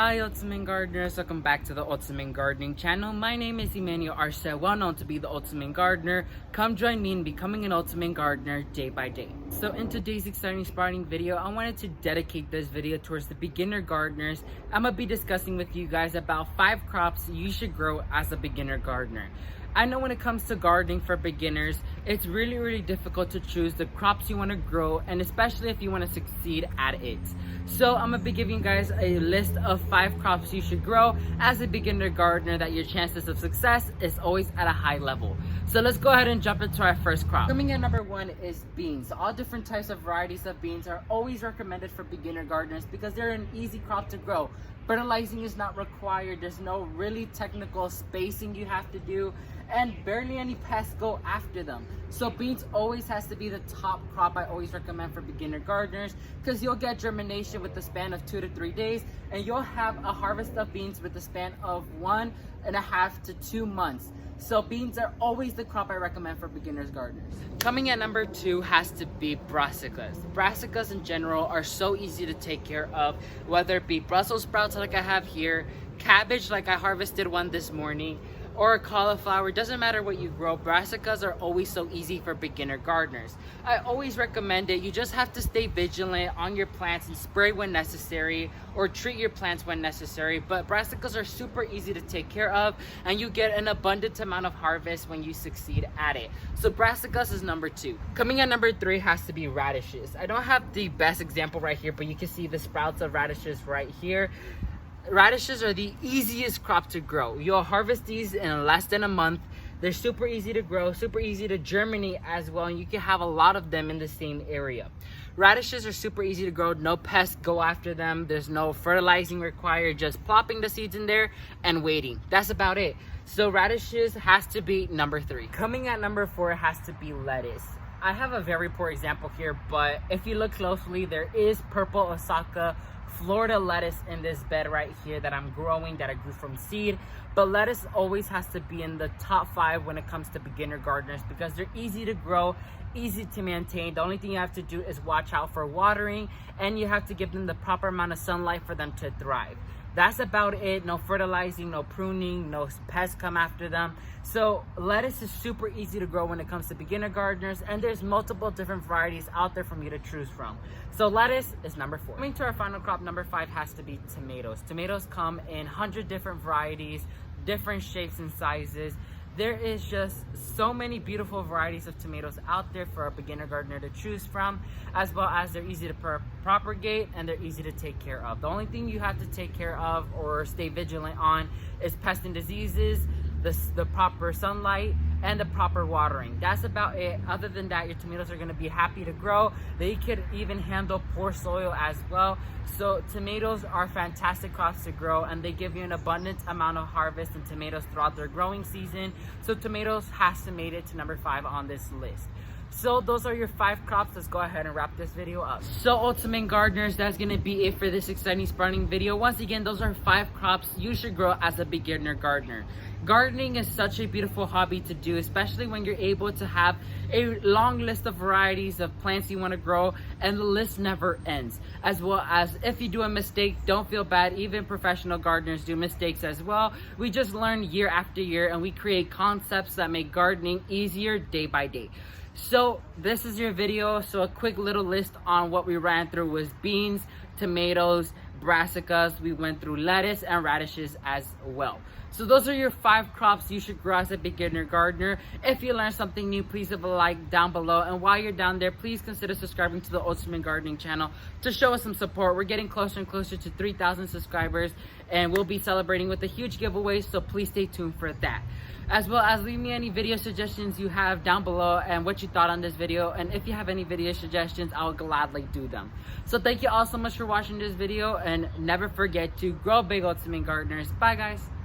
Hi Ultimate Gardeners, welcome back to the Ultimate Gardening channel. My name is Emmanuel Arce, well known to be the Ultimate Gardener. Come join me in becoming an Ultimate Gardener day by day. So in today's exciting inspiring video, I wanted to dedicate this video towards the beginner gardeners. I'm going to be discussing with you guys about 5 crops you should grow as a beginner gardener. I know when it comes to gardening for beginners, it's really difficult to choose the crops you want to grow, and especially if you want to succeed at it. So I'm going to be giving you guys a list of 5 crops you should grow as a beginner gardener that your chances of success is always at a high level. So let's go ahead and jump into our first crop. Coming in number 1 is beans. All different types of varieties of beans are always recommended for beginner gardeners because they're an easy crop to grow. Fertilizing is not required. There's no really technical spacing you have to do, and barely any pests go after them. So beans always has to be the top crop I always recommend for beginner gardeners, because you'll get germination with the span of 2 to 3 days, and you'll have a harvest of beans with the span of 1.5 to 2 months. So beans are always the crop I recommend for beginners gardeners. Coming at number 2 has to be brassicas. Brassicas in general are so easy to take care of, whether it be Brussels sprouts like I have here, cabbage like I harvested one this morning, or cauliflower. Doesn't matter what you grow, brassicas are always so easy for beginner gardeners. I always recommend it. You just have to stay vigilant on your plants and spray when necessary, or treat your plants when necessary. But brassicas are super easy to take care of, and you get an abundant amount of harvest when you succeed at it. So brassicas is number 2. Coming at number 3 has to be radishes. I don't have the best example right here, but you can see the sprouts of radishes right here. Radishes are the easiest crop to grow. You'll harvest these in less than a month. They're super easy to grow, super easy to germinate as well, and you can have a lot of them in the same area. Radishes are super easy to grow. No pests go after them. There's no fertilizing required, just plopping the seeds in there and waiting. That's about it. So radishes has to be number 3. Coming at number 4 has to be lettuce. I have a very poor example here, but if you look closely, there is purple Osaka Florida lettuce in this bed right here that I'm growing, that I grew from seed. But lettuce always has to be in the top 5 when it comes to beginner gardeners, because they're easy to grow, easy to maintain. The only thing you have to do is watch out for watering, and you have to give them the proper amount of sunlight for them to thrive. That's about it. No fertilizing, no pruning, no pests come after them. So lettuce is super easy to grow when it comes to beginner gardeners, and there's multiple different varieties out there for me to choose from. So lettuce is number 4. Coming to our final crop, number 5 has to be tomatoes. Tomatoes come in 100 different varieties, different shapes and sizes. There is just so many beautiful varieties of tomatoes out there for a beginner gardener to choose from, as well as they're easy to propagate and they're easy to take care of. The only thing you have to take care of or stay vigilant on is pests and diseases, the proper sunlight, and the proper watering. That's about it. Other than that, your tomatoes are going to be happy to grow. They could even handle poor soil as well. So tomatoes are fantastic crops to grow, and they give you an abundant amount of harvest in tomatoes throughout their growing season. So tomatoes has to make it to number 5 on this list. So those are your 5 crops. Let's go ahead and wrap this video up. So Ultimate Gardeners, that's going to be it for this exciting sprouting video. Once again, those are 5 crops you should grow as a beginner gardener. Gardening is such a beautiful hobby to do, especially when you're able to have a long list of varieties of plants you want to grow, and the list never ends. As well as if you do a mistake, don't feel bad. Even professional gardeners do mistakes as well. We just learn year after year, and we create concepts that make gardening easier day by day. So this is your video. So a quick little list on what we ran through was beans, tomatoes, brassicas. We went through lettuce and radishes as well. So those are your 5 crops you should grow as a beginner gardener. If you learned something new, please leave a like down below. And while you're down there, please consider subscribing to the Ultimate Gardening channel to show us some support. We're getting closer and closer to 3,000 subscribers, and we'll be celebrating with a huge giveaway, so please stay tuned for that. As well as leave me any video suggestions you have down below and what you thought on this video. And if you have any video suggestions, I'll gladly do them. So thank you all so much for watching this video, and never forget to grow big, Ultimate Gardeners. Bye guys.